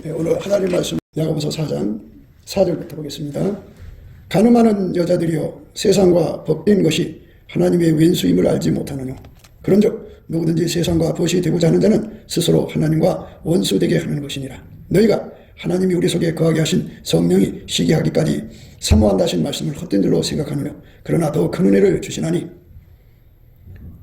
네, 오늘 하나님 말씀 야고보서 4장 4절부터 보겠습니다. 가늠하는 여자들이여 세상과 벗된 것이 하나님의 왼수임을 알지 못하느뇨. 그런즉 누구든지 세상과 벗이 되고자 하는 자는 스스로 하나님과 원수되게 하는 것이니라. 너희가 하나님이 우리 속에 거하게 하신 성령이 시기하기까지 사모한다 하신 말씀을 헛된 줄로 생각하느뇨. 그러나 더 큰 은혜를 주시나니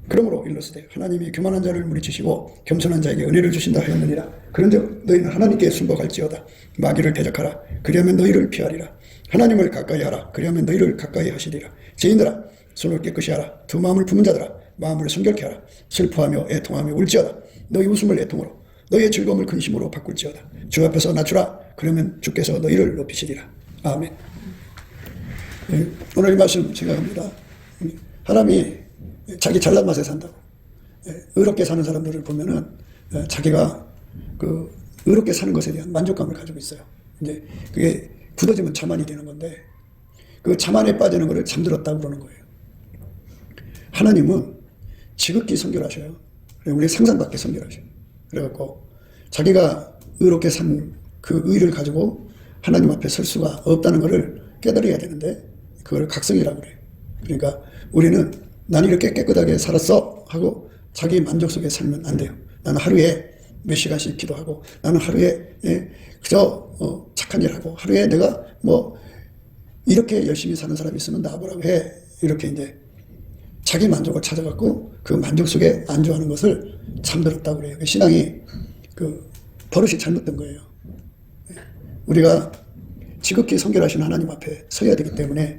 그러므로 일러스되 하나님이 교만한 자를 물리치시고 겸손한 자에게 은혜를 주신다 하였느니라. 그런즉 너희는 하나님께 순복할지어다. 마귀를 대적하라. 그리하면 너희를 피하리라. 하나님을 가까이 하라. 그리하면 너희를 가까이 하시리라. 죄인들아 손을 깨끗이 하라. 두 마음을 품은 자들아 마음을 순결케 하라. 슬퍼하며 애통하며 울지어다. 너희 웃음을 애통으로 너희의 즐거움을 근심으로 바꿀지어다. 주 앞에서 낮추라. 그러면 주께서 너희를 높이시리라. 아멘. 오늘 이 말씀 생각합니다. 하나님이 자기 잘난 맛에 산다고. 의롭게 사는 사람들을 보면은 자기가 그 의롭게 사는 것에 대한 만족감을 가지고 있어요. 이제 그게 굳어지면 자만이 되는 건데 그 자만에 빠지는 것을 잠들었다고 그러는 거예요. 하나님은 지극히 선결하셔요. 우리 상상 밖에 선결하셔요. 그래갖고 자기가 의롭게 산 그 의를 가지고 하나님 앞에 설 수가 없다는 것을 깨달아야 되는데 그걸 각성이라고 그래요. 그러니까 우리는 나는 이렇게 깨끗하게 살았어 하고 자기 만족 속에 살면 안 돼요. 나는 하루에 몇 시간씩 기도하고 나는 하루에 그저 착한 일하고 하루에 내가 뭐 이렇게 열심히 사는 사람이 있으면 나보라고 해. 이렇게 이제 자기 만족을 찾아갖고 그 만족 속에 안주하는 것을 잠들었다고 그래요. 신앙이 그 버릇이 잘못된 거예요. 우리가 지극히 성결하신 하나님 앞에 서야 되기 때문에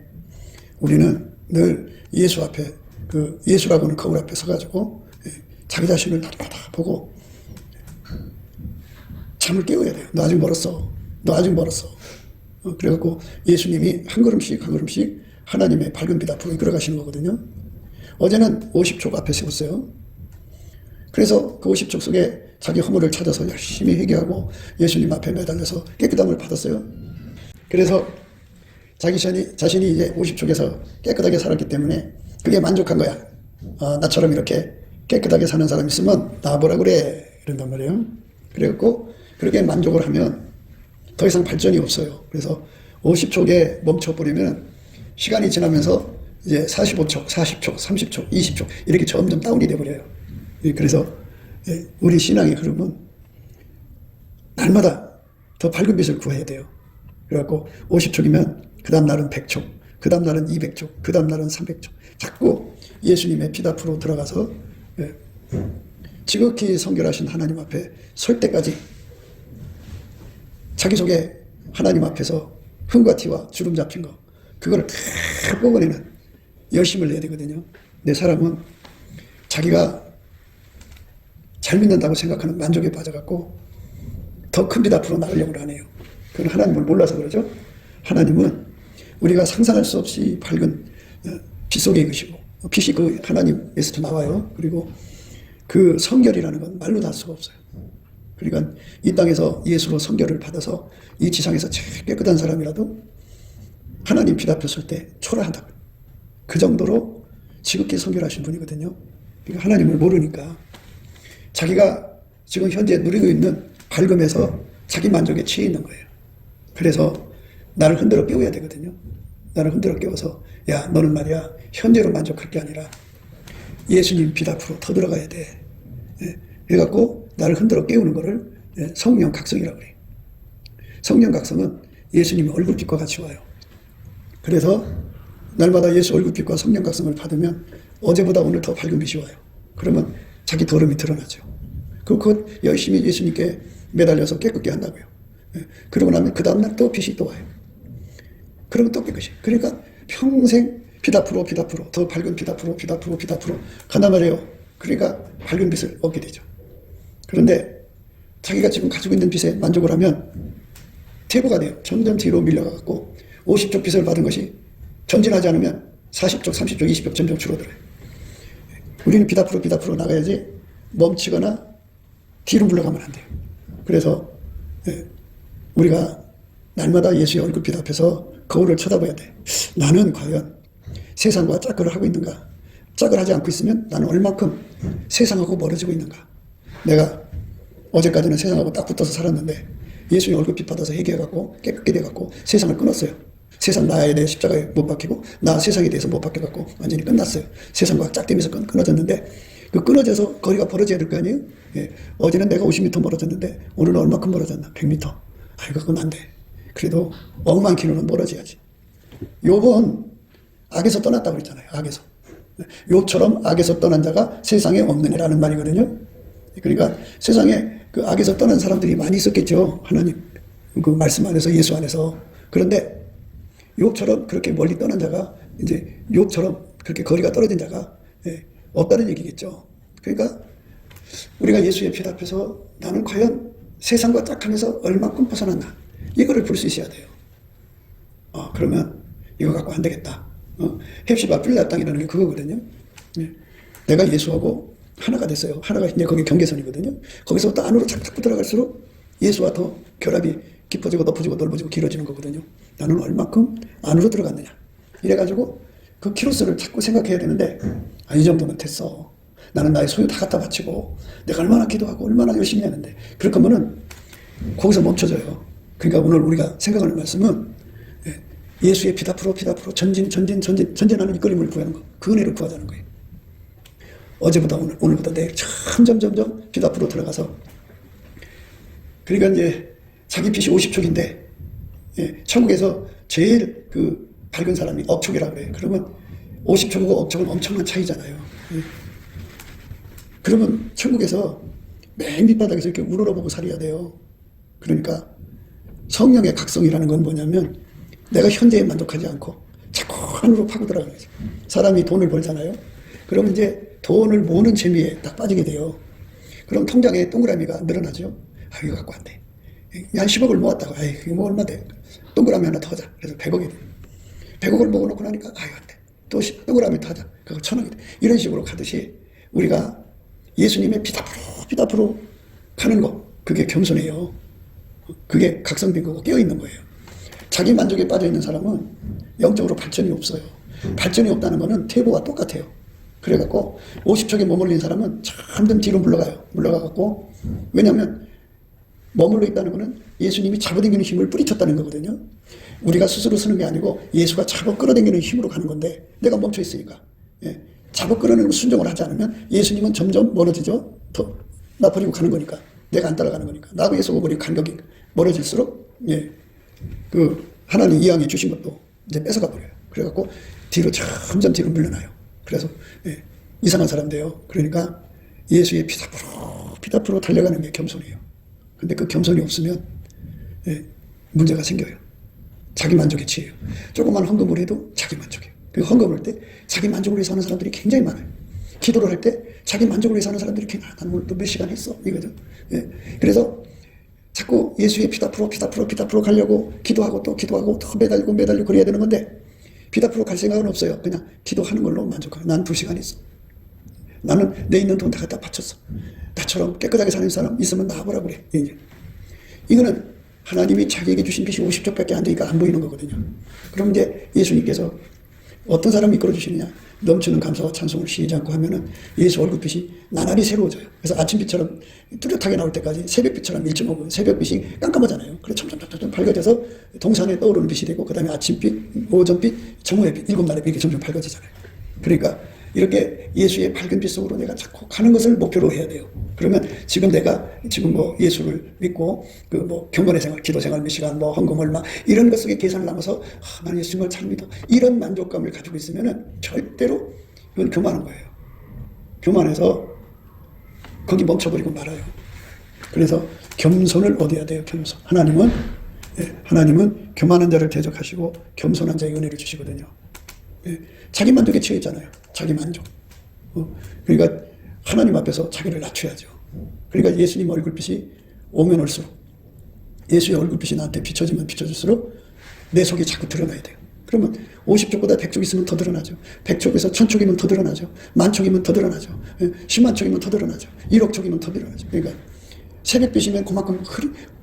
우리는 늘 예수 앞에 그 예수라고 하는 거울 앞에 서가지고 자기 자신을 바닥바닥 보고 잠을 깨워야 돼요. 너 아직 멀었어. 너 아직 멀었어. 그래갖고 예수님이 한 걸음씩 한 걸음씩 하나님의 밝은 빛 앞으로 이끌어가시는 거거든요. 어제는 50쪽 앞에 세웠어요. 그래서 그 50쪽 속에 자기 허물을 찾아서 열심히 회개하고 예수님 앞에 매달려서 깨끗함을 받았어요. 그래서 자기 자신이 이제 50쪽에서 깨끗하게 살았기 때문에 그게 만족한 거야. 아, 나처럼 이렇게 깨끗하게 사는 사람 있으면 나보라 그래. 이런단 말이에요. 그래갖고 그렇게 만족을 하면 더 이상 발전이 없어요. 그래서 50촉에 멈춰버리면 시간이 지나면서 이제 45촉, 40촉, 30촉, 20촉 이렇게 점점 다운이 돼버려요. 그래서 우리 신앙의 흐름은 날마다 더 밝은 빛을 구해야 돼요. 그래갖고 50촉이면 그 다음 날은 100촉, 그 다음 날은 200촉, 그 다음 날은 300촉. 자꾸 예수님의 빛 앞으로 들어가서 지극히 성결하신 하나님 앞에 설 때까지 자기 속에 하나님 앞에서 흠과 티와 주름 잡힌 거 그거를 다 뽑아내는 열심을 내야 되거든요. 내 사람은 자기가 잘 믿는다고 생각하는 만족에 빠져갖고 더 큰 빛 앞으로 나가려고 안 해요. 그건 하나님을 몰라서 그러죠. 하나님은 우리가 상상할 수 없이 밝은 빛 속에 계시고 빛이 그 하나님에서 나와요. 그리고 그 성결이라는 건 말로 다 할 수가 없어요. 그러니까 이 땅에서 예수로 성결을 받아서 이 지상에서 제일 깨끗한 사람이라도 하나님 빛 앞에 설 때 초라하다고요. 그 정도로 지극히 성결하신 분이거든요. 그러니까 하나님을 모르니까 자기가 지금 현재 누리고 있는 밝음에서 자기 만족에 취해 있는 거예요. 그래서 나를 흔들어 깨워야 되거든요. 나를 흔들어 깨워서 야 너는 말이야 현재로 만족할 게 아니라 예수님 빛 앞으로 더 들어가야 돼. 그래갖고 나를 흔들어 깨우는 거를 성령 각성이라고 그래요. 성령 각성은 예수님의 얼굴빛과 같이 와요. 그래서 날마다 예수 얼굴빛과 성령 각성을 받으면 어제보다 오늘 더 밝은 빛이 와요. 그러면 자기 더러움이 드러나죠. 그것 열심히 예수님께 매달려서 깨끗게 한다고요. 그러고 나면 그 다음날 또 빛이 또 와요. 그러면 또 깨끗이. 그러니까 평생 빛 앞으로 빛 앞으로 더 밝은 빛 앞으로 빛 앞으로 빛 앞으로 간단 말이에요. 그러니까 밝은 빛을 얻게 되죠. 그런데 자기가 지금 가지고 있는 빛에 만족을 하면 퇴보가 돼요. 점점 뒤로 밀려가고 50쪽 빛을 받은 것이 전진하지 않으면 40쪽, 30쪽, 20쪽 점점 줄어들어요. 우리는 빛 앞으로 나가야지 멈추거나 뒤로 물러가면 안 돼요. 그래서 우리가 날마다 예수의 얼굴빛 앞에서 거울을 쳐다봐야 돼. 나는 과연 세상과 짝을 하고 있는가? 짝을 하지 않고 있으면 나는 얼만큼 세상하고 멀어지고 있는가? 내가 어제까지는 세상하고 딱 붙어서 살았는데 예수님 월급빛 받아서 회개해갖고 깨끗게 돼갖고 세상을 끊었어요. 세상 나에 대해 십자가에 못 박히고 나 세상에 대해서 못 박혀갖고 완전히 끝났어요. 세상과 짝대면서 끊어졌는데 그 끊어져서 거리가 벌어져야 될 거 아니에요? 예. 어제는 내가 50m 멀어졌는데 오늘은 얼마큼 멀어졌나? 100m. 아이고 그건 안 돼. 그래도 억만 킬로는 멀어져야지. 욥은 악에서 떠났다고 그랬잖아요. 악에서. 욥처럼 악에서 떠난 자가 세상에 없느니라는 말이거든요. 그러니까 세상에 그 악에서 떠난 사람들이 많이 있었겠죠. 하나님 그 말씀 안에서 예수 안에서. 그런데 욥처럼 그렇게 멀리 떠난 자가 이제 욥처럼 그렇게 거리가 떨어진 자가 없다는 얘기겠죠. 그러니까 우리가 예수의 피 앞에서 나는 과연 세상과 짝하면서 얼마큼 벗어났나 이거를 볼 수 있어야 돼요. 그러면 이거 갖고 안 되겠다. 헵시바 빌라 땅이라는 게 그거거든요. 내가 예수하고 하나가 됐어요. 하나가 이제 거기 경계선이거든요. 거기서부터 안으로 자꾸 들어갈수록 예수와 더 결합이 깊어지고 높아지고 넓어지고 길어지는 거거든요. 나는 얼마큼 안으로 들어갔느냐. 이래가지고 그 키로수를 자꾸 생각해야 되는데 이 정도면 됐어. 나는 나의 소유 다 갖다 바치고 내가 얼마나 기도하고 얼마나 열심히 하는데 그럴 거면은 거기서 멈춰져요. 그러니까 오늘 우리가 생각하는 말씀은 예수의 피 앞으로 전진하는 이끌림을 구하는 거. 그 은혜를 구하자는 거예요. 어제보다 오늘보다 내일 점점 피 앞으로 들어가서 그러니까 이제 자기 핏이 50촉인데 천국에서 제일 그 밝은 사람이 억촉이라고 그래요. 그러면 50촉하고 억촉은 엄청난 차이잖아요. 그러면 천국에서 맨 밑바닥에서 이렇게 우러러보고 살아야 돼요. 그러니까 성령의 각성이라는 건 뭐냐면 내가 현재에 만족하지 않고 자꾸 안으로 파고 들어가는 거죠. 사람이 돈을 벌잖아요. 그러면 이제 돈을 모으는 재미에 딱 빠지게 돼요. 그럼 통장에 동그라미가 늘어나죠. 이거 갖고 안 돼. 한 10억을 모았다가 이거 뭐 얼마 돼. 동그라미 하나 더 하자. 그래서 100억이 돼. 100억을 모아놓고 나니까 안 돼. 또 동그라미 더 하자. 그거 1000억이 돼. 이런 식으로 가듯이 우리가 예수님의 피 앞으로 가는 거 그게 겸손해요. 그게 각성된 거고 깨어있는 거예요. 자기 만족에 빠져있는 사람은 영적으로 발전이 없어요. 발전이 없다는 거는 태보와 똑같아요. 그래갖고 50척에 머물린 사람은 점점 뒤로 물러가갖고 왜냐하면 머물러 있다는 거는 예수님이 잡아당기는 힘을 뿌리쳤다는 거거든요. 우리가 스스로 쓰는 게 아니고 예수가 잡아 끌어당기는 힘으로 가는 건데 내가 멈춰 있으니까 잡아 끌어내는 순종을 하지 않으면 예수님은 점점 멀어지죠. 더 나 버리고 가는 거니까 내가 안 따라가는 거니까 나하고 예수가 버리고 간격이 멀어질수록 그 하나님 이양해 주신 것도 이제 뺏어가 버려요. 그래갖고 뒤로 점점 뒤로 물러나요. 그래서 이상한 사람 돼요. 그러니까 예수의 피 앞으로 달려가는 게 겸손이에요. 근데 그 겸손이 없으면 문제가 생겨요. 자기 만족에 취해요. 조그만 헌금을 해도 자기 만족이에요. 그 헌금을 할 때 자기 만족을 위해서 하는 사람들이 굉장히 많아요. 기도를 할 때 자기 만족을 위해서 하는 사람들이 굉장히 많아요. 난 오늘 또 몇 시간 했어. 이거죠. 그래서 자꾸 예수의 피 앞으로 가려고 기도하고 또 매달리고 그래야 되는 건데 피 앞으로 갈 생각은 없어요. 그냥 기도하는 걸로 만족해요. 난 2시간 했어. 나는 내 있는 돈 다 갖다 바쳤어. 나처럼 깨끗하게 사는 사람 있으면 나와보라고 그래. 이거는 하나님이 자기에게 주신 빛이 50족밖에 안 되니까 안 보이는 거거든요. 그럼 이제 예수님께서 어떤 사람을 이끌어주시느냐. 넘치는 감사와 찬송을 쉬지 않고 하면은 예수 얼굴빛이 나날이 새로워져요. 그래서 아침빛처럼 뚜렷하게 나올 때까지 새벽빛처럼 1.5분, 새벽빛이 깜깜하잖아요. 그래서 점점 밝아져서 동산에 떠오르는 빛이 되고 그 다음에 아침빛, 오전빛, 정오의 빛, 7날의 빛이 점점 밝아지잖아요. 그러니까 이렇게 예수의 밝은 빛 속으로 내가 자꾸 가는 것을 목표로 해야 돼요. 그러면 지금 내가 뭐 예수를 믿고 그 뭐 경건의 생활, 기도 생활 몇 시간, 뭐 헌금 얼마 이런 것 속에 계산을 남아서 나는 예수님을 잘 믿어 이런 만족감을 가지고 있으면은 절대로 이건 교만한 거예요. 교만해서 거기 멈춰버리고 말아요. 그래서 겸손을 얻어야 돼요. 겸손. 하나님은 교만한 자를 대적하시고 겸손한 자에게 은혜를 주시거든요. 자기 만족에 취해 있잖아요. 자기 만족. 그러니까 하나님 앞에서 자기를 낮춰야죠. 그러니까 예수님 얼굴빛이 오면 올수록 예수의 얼굴빛이 나한테 비춰지면 비춰질수록 내 속이 자꾸 드러나야 돼요. 그러면 50족보다 100족 있으면 더 드러나죠. 100족에서 1000족이면 더 드러나죠. 10,000족이면 더 드러나죠. 10만 족이면 더 드러나죠. 1억 족이면 더 드러나죠. 그러니까 새벽빛이면 그만큼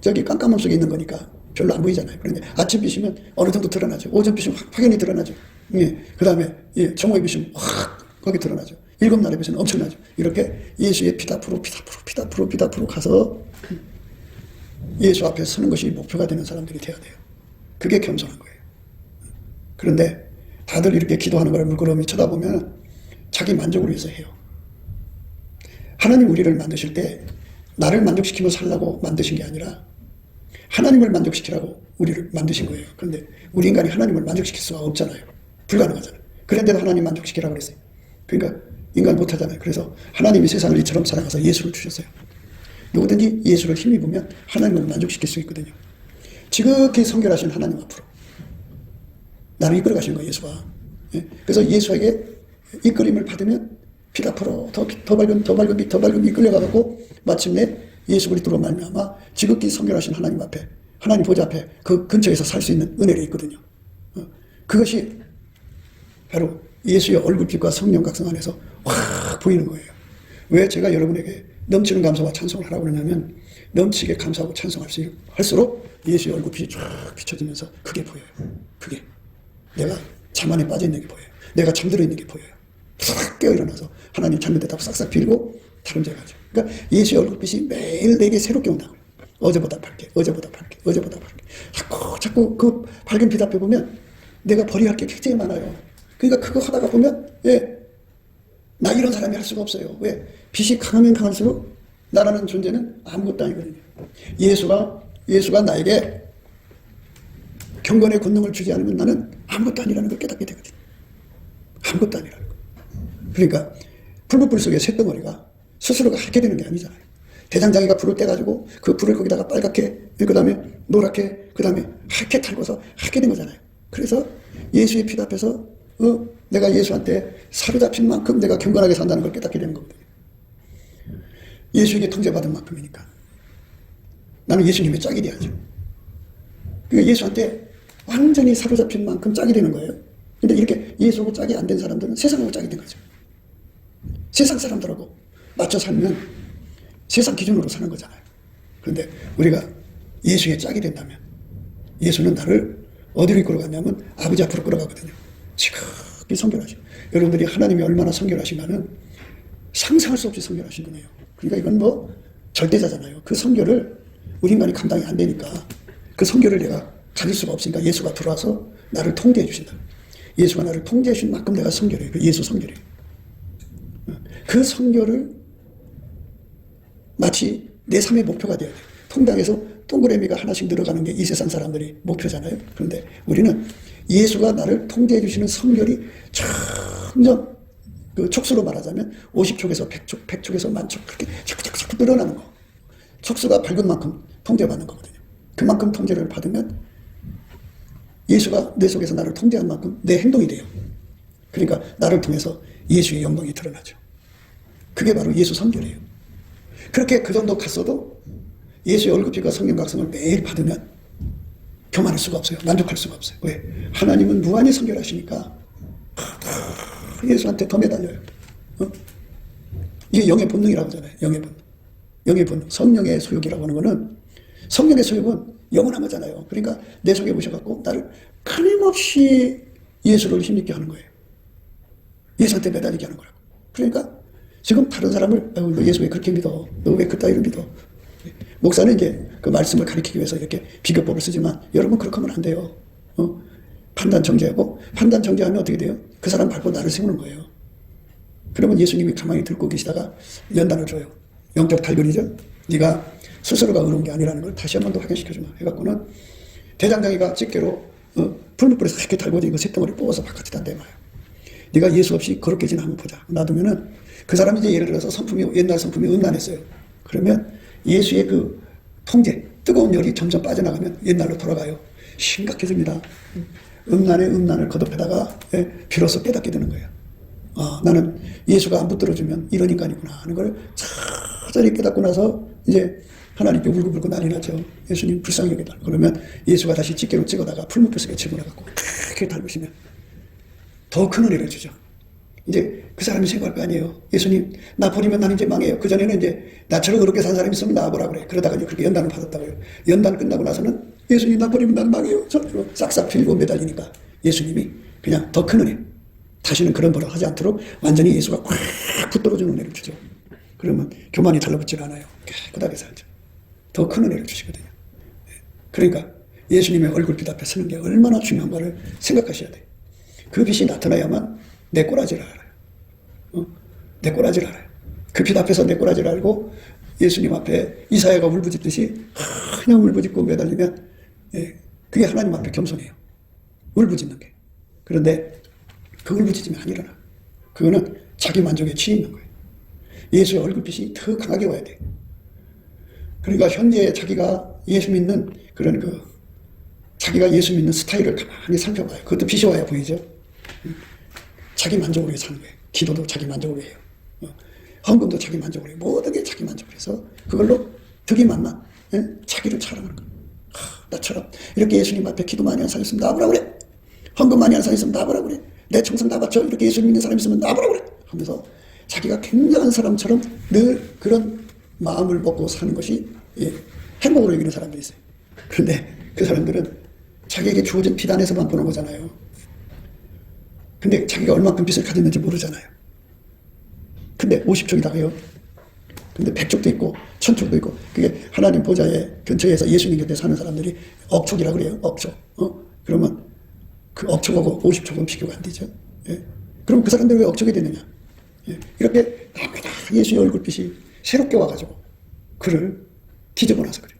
저기 깜깜함 속에 있는 거니까 별로 안 보이잖아요. 그런데 아침빛이면 어느 정도 드러나죠. 오전빛이면 확연히 드러나죠. 그 다음에 정오의 빛이면 확 거기 드러나죠. 7날의 빛은 엄청나죠. 이렇게 예수의 피 앞으로 가서 예수 앞에 서는 것이 목표가 되는 사람들이 돼야 돼요. 그게 겸손한 거예요. 그런데 다들 이렇게 기도하는 걸 물끄러미 쳐다보면 자기 만족을 위해서 해요. 하나님 우리를 만드실 때 나를 만족시키며 살라고 만드신 게 아니라 하나님을 만족시키라고 우리를 만드신 거예요. 그런데 우리 인간이 하나님을 만족시킬 수가 없잖아요. 불가능하잖아요. 그런데도 하나님 만족시키라고 그랬어요. 그러니까 인간 못하잖아요. 그래서 하나님이 세상을 이처럼 사랑해서 예수를 주셨어요. 누구든지 예수를 힘입으면 하나님을 만족시킬 수 있거든요. 지극히 성결하신 하나님 앞으로 나를 이끌어 가신 거예요, 예수가. 그래서 예수에게 이끌림을 받으면 빛 앞으로 더 밝은 빛 이끌려가고 마침내 예수 그리스도로 말미암아 지극히 성결하신 하나님 앞에, 하나님 보좌 앞에 그 근처에서 살 수 있는 은혜가 있거든요. 그것이 바로 예수의 얼굴빛과 성령 각성 안에서 확 보이는 거예요. 왜 제가 여러분에게 넘치는 감사와 찬송을 하라고 그러냐면 넘치게 감사하고 찬송할수록 예수의 얼굴빛이 쫙 비춰지면서 그게 보여요. 그게 내가 잠 안에 빠져 있는 게 보여요. 내가 잠들어 있는 게 보여요. 싹 깨어일어나서 하나님 잘못됐다고 싹싹 빌고 다른 데 가죠. 그러니까 예수의 얼굴빛이 매일 내게 새롭게 온다고요. 어제보다 밝게. 자꾸 그 밝은 빛 앞에 보면 내가 버려야 할 게 굉장히 많아요. 그러니까 그거 하다가 보면 나 이런 사람이 할 수가 없어요. 왜? 빛이 강하면 강할수록 나라는 존재는 아무것도 아니거든요. 예수가 나에게 경건의 권능을 주지 않으면 나는 아무것도 아니라는 걸 깨닫게 되거든요. 아무것도 아니라는 거. 그러니까 풀무불 속의 쇳덩어리가 스스로가 하게 되는 게 아니잖아요. 대장장이가 불을 떼가지고 그 불을 거기다가 빨갛게, 그 다음에 노랗게, 그 다음에 하얗게 달궈서 하게 된 거잖아요. 그래서 예수의 빛 앞에서 내가 예수한테 사로잡힌 만큼 내가 경건하게 산다는 걸 깨닫게 되는 거거든요. 예수에게 통제받은 만큼이니까. 나는 예수님의 짝이 돼야죠. 그러니까 예수한테 완전히 사로잡힌 만큼 짝이 되는 거예요. 근데 이렇게 예수하고 짝이 안 된 사람들은 세상하고 짝이 된 거죠. 세상 사람들하고 맞춰 살면 세상 기준으로 사는 거잖아요. 그런데 우리가 예수의 짝이 된다면 예수는 나를 어디로 이끌어 가냐면 아버지 앞으로 끌어가거든요. 지극히 성결하시고 여러분들이 하나님이 얼마나 성결하신가는 상상할 수 없이 성결하신 거네요. 그러니까 이건 뭐 절대자잖아요. 그 성결을 우리 인간이 감당이 안 되니까 그 성결을 내가 가질 수가 없으니까 예수가 들어와서 나를 통제해 주신다. 예수가 나를 통제해 주신 만큼 내가 성결해요. 그 예수 성결이에요. 그 성결을 마치 내 삶의 목표가 돼야 돼요. 통당에서 동그라미가 하나씩 늘어가는 게 이 세상 사람들이 목표잖아요. 그런데 우리는 예수가 나를 통제해 주시는 성결이 점점 그 촉수로 말하자면 50촉에서 100촉, 100촉에서 10,000촉 그렇게 자꾸 늘어나는 거. 촉수가 밝은 만큼 통제받는 거거든요. 그만큼 통제를 받으면 예수가 내 속에서 나를 통제한 만큼 내 행동이 돼요. 그러니까 나를 통해서 예수의 영광이 드러나죠. 그게 바로 예수 성결이에요. 그렇게 그 정도 갔어도 예수의 얼굴빛과 성령 각성을 매일 받으면 교만할 수가 없어요. 만족할 수가 없어요. 왜? 하나님은 무한히 성결하시니까 예수한테 더 매달려요. 이게 영의 본능이라고 하잖아요. 영의 본능. 성령의 소욕이라고 하는 거는 성령의 소욕은 영원한 거잖아요. 그러니까 내 속에 오셔갖고 나를 끊임없이 예수를 힘있게 하는 거예요. 예수한테 매달리게 하는 거라고. 그러니까 지금 다른 사람을 너 예수 왜 그렇게 믿어? 너 왜 그따위로 믿어? 목사는 이제 그 말씀을 가리키기 위해서 이렇게 비교법을 쓰지만 여러분 그렇게 하면 안 돼요. 판단 정죄하고 판단 정죄하면 어떻게 돼요? 그 사람 밟고 나를 세우는 거예요. 그러면 예수님이 가만히 듣고 계시다가 연단을 줘요. 영적 탈변이죠. 네가 스스로가 의로운 게 아니라는 걸 다시 한 번 더 확인시켜주마 해갖고는 대장장이가 집게로 풀무불에서 이렇게 달궈진 그 쇳덩어리 뽑아서 바깥에 던대마요. 네가 예수 없이 그렇게진 한번 보자. 놔두면은 그 사람이 이제 예를 들어서 옛날 성품이 음란했어요. 그러면 예수의 그 통제, 뜨거운 열이 점점 빠져나가면 옛날로 돌아가요. 심각해집니다. 음란을 거듭하다가 비로소 깨닫게 되는 거예요. 나는 예수가 안 붙들어주면 이런 인간이구나 하는 걸 차라리 깨닫고 나서 이제 하나님께 울고불고 난리 나죠. 예수님 불쌍히 여기다. 그러면 예수가 다시 집게로 찍어다가 풀무불 속에 집어넣어갖고 크게 닮으시면 더 큰 은혜를 주죠. 이제 그 사람이 생각할 거 아니에요. 예수님, 나 버리면 나는 이제 망해요. 그전에는 이제 나처럼 그렇게 산 사람이 있으면 나와보라 그래. 그러다가 이제 그렇게 연단을 받았다고요. 연단 끝나고 나서는 예수님, 나 버리면 나는 망해요. 저로 싹싹 빌고 매달리니까 예수님이 그냥 더 큰 은혜. 다시는 그런 버릇 하지 않도록 완전히 예수가 꽉 붙들어주는 은혜를 주죠. 그러면 교만이 달라붙질 않아요. 깨끗하게 살죠. 더 큰 은혜를 주시거든요. 그러니까 예수님의 얼굴빛 앞에 서는 게 얼마나 중요한가를 생각하셔야 돼요. 그 빛이 나타나야만 내 꼬라지를 알아요. 내 꼬라지를 알아요. 그 빛 앞에서 내 꼬라지를 알고 예수님 앞에 이사야가 울부짖듯이 그냥 울부짖고 매달리면 그게 하나님 앞에 겸손해요. 울부짖는 게. 그런데 그 울부짖으면 안 일어나. 그거는 자기 만족에 취해 있는 거예요. 예수의 얼굴빛이 더 강하게 와야 돼. 그러니까 현재 자기가 예수 믿는 그런 자기가 예수 믿는 스타일을 가만히 살펴봐요. 그것도 빛이 와야 보이죠. 자기 만족으로 사는 거예요. 기도도 자기 만족으로 해요. 헌금도 자기 만족으로 해요. 모든 게 자기 만족으로 해서 그걸로 득이 많나? 자기를 자랑하는 거예요. 나처럼 이렇게 예수님 앞에 기도 많이 하는 사람 있으면 나보라 그래. 헌금 많이 하는 사람 있으면 나보라 그래. 내 청산 다 바쳐. 이렇게 예수 믿는 사람 있으면 나보라 그래. 하면서 자기가 굉장한 사람처럼 늘 그런 마음을 먹고 사는 것이 행복으로 여기는 사람들이 있어요. 그런데 그 사람들은 자기에게 주어진 빛 안에서만 보는 거잖아요. 근데 자기가 얼마큼 빛을 가졌는지 모르잖아요. 근데 50족이라고요. 근데 100족도 있고 1000족도 있고 그게 하나님 보좌의 근처에서 예수님 곁에 사는 사람들이 억족이라고 그래요. 억족. 그러면 그 억족하고 50족은 비교가 안 되죠. 그럼 그 사람들이 왜 억족이 되느냐? 이렇게 날마다 예수의 얼굴빛이 새롭게 와가지고 그를 뒤집어 놔서 그래요.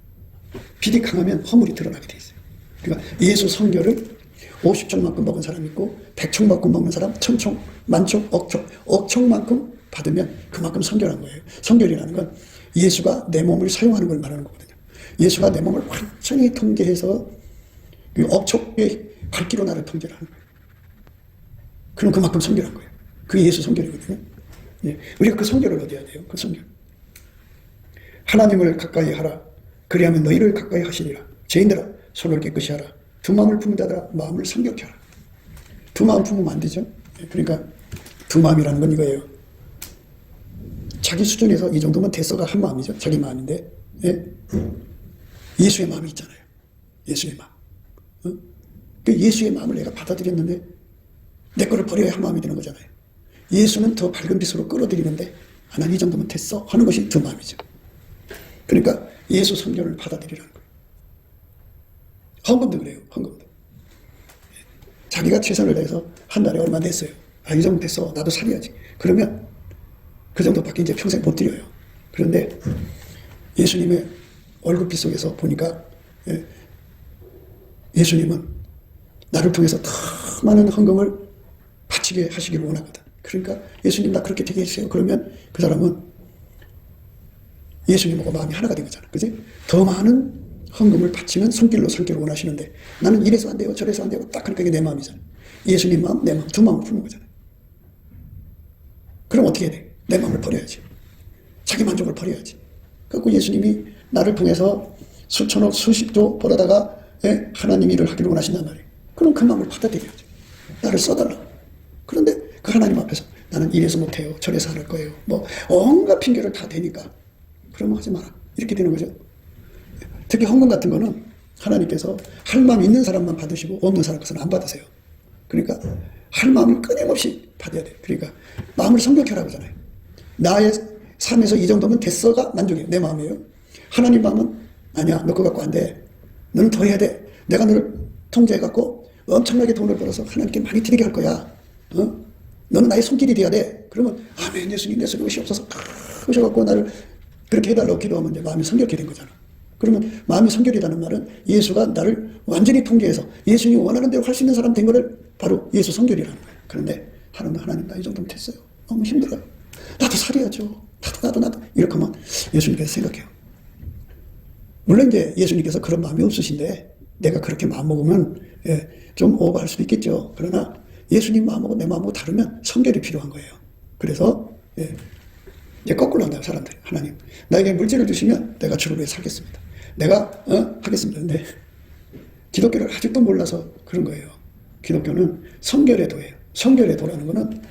빛이 강하면 허물이 드러나게 돼 있어요. 그러니까 예수 성결을 50촉만큼 먹은 사람 있고 100촉만큼 먹는 사람, 1000촉, 만촉, 억촉, 억촉만큼 받으면 그만큼 성결한 거예요. 성결이라는 건 예수가 내 몸을 사용하는 걸 말하는 거거든요. 예수가 내 몸을 완전히 통제해서 그 억촉의 발기로 나를 통제를 하는 거예요. 그럼 그만큼 성결한 거예요. 그게 예수 성결이거든요. 우리가 그 성결을 얻어야 돼요. 그 성결. 하나님을 가까이 하라. 그리하면 너희를 가까이 하시리라. 죄인들아 손을 깨끗이 하라. 두 마음을 품은 자들아 마음을 성결케 하라. 두 마음 품으면 안 되죠. 그러니까 두 마음이라는 건 이거예요. 자기 수준에서 이 정도면 대서가 한 마음이죠. 자기 마음인데 예수의 마음이 있잖아요. 예수의 마음. 그 예수의 마음을 내가 받아들였는데 내 거를 버려야 한 마음이 되는 거잖아요. 예수는 더 밝은 빛으로 끌어들이는데 난 이 정도면 됐어 하는 것이 두 마음이죠. 그러니까 예수 성결을 받아들이라는 거예요. 헌금도 그래요. 헌금도. 자기가 최선을 다해서 한 달에 얼마 냈어요. 이 정도 됐어. 나도 살려야지. 그러면 그 정도밖에 이제 평생 못 드려요. 그런데 예수님의 얼굴빛 속에서 보니까 예수님은 나를 통해서 더 많은 헌금을 바치게 하시기를 원하거든. 그러니까 예수님 나 그렇게 되게 해주세요. 그러면 그 사람은 예수님하고 마음이 하나가 된 거잖아. 그지? 더 많은 헌금을 바치는 손길로 살기를 원하시는데 나는 이래서 안 돼요. 저래서 안 돼요. 딱 하니까 이게 내 마음이잖아. 예수님 마음, 내 마음, 두 마음을 푸는 거잖아. 그럼 어떻게 해야 돼? 내 마음을 버려야지. 자기 만족을 버려야지. 그래서 예수님이 나를 통해서 수천억, 수십조 벌어다가 하나님 일을 하기를 원하신단 말이에요. 그럼 그 마음을 받아들여야지. 나를 써달라. 그런데 그 하나님 앞에서 나는 이래서 못해요. 저래서 안 할 거예요. 뭐 온갖 핑계를 다 대니까 그러면 하지 마라. 이렇게 되는 거죠. 특히 헌금 같은 거는 하나님께서 할 마음 있는 사람만 받으시고 없는 사람 것은 안 받으세요. 그러니까 할 마음을 끊임없이 받아야 돼요. 그러니까 마음을 성격해 하라고 하잖아요. 나의 삶에서 이 정도면 됐어가 만족이에요. 내 마음이에요. 하나님 마음은 아니야. 너 그거 갖고 안 돼. 너는 더 해야 돼. 내가 너를 통제해갖고 엄청나게 돈을 벌어서 하나님께 많이 드리게 할 거야. 너는 나의 손길이 돼야 돼. 그러면 아멘 예수님 내 손이 없어서 하셔갖고 나를 그렇게 해달라고 기도하면 이제 마음이 성결케 된 거잖아. 그러면 마음이 성결이라는 말은 예수가 나를 완전히 통제해서 예수님이 원하는 대로 할 수 있는 사람 된 거를 바로 예수 성결이라는 거예요. 그런데 하나님 나 이 정도면 됐어요. 너무 힘들어요. 나도 살아야죠. 나도 이렇게 하면 예수님께서 생각해요. 물론 이제 예수님께서 그런 마음이 없으신데 내가 그렇게 마음 먹으면 좀 오버할 수도 있겠죠. 그러나 예수님 마음하고 내 마음하고 다르면 성결이 필요한 거예요. 그래서 이제 거꾸로 한다고 사람들이. 하나님 나에게 물질을 주시면 내가 주를 위해 살겠습니다. 내가 하겠습니다. 근데 기독교를 아직도 몰라서 그런 거예요. 기독교는 성결의 도예요. 성결의 도라는 거는